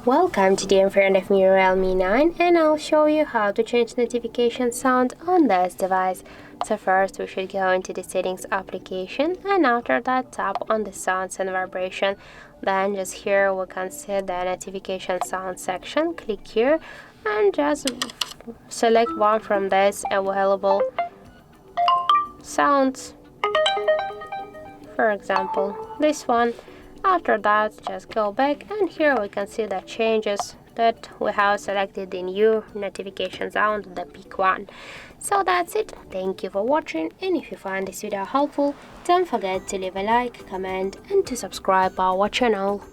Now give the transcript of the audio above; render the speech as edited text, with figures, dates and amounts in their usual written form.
Welcome, today in front of me Realme 9 and I'll show you how to change notification sound on this device. So first we should go into the settings application and after that tap on the sounds and vibration. Then just here we can see the notification sound section. Click here and just select one from this available sounds. For example, this one. After that, just go back and here we can see the changes that we have selected the new notification sound, the peak one. So that's it. Thank you for watching, and if you find this video helpful, don't forget to leave a like, comment and to subscribe our channel.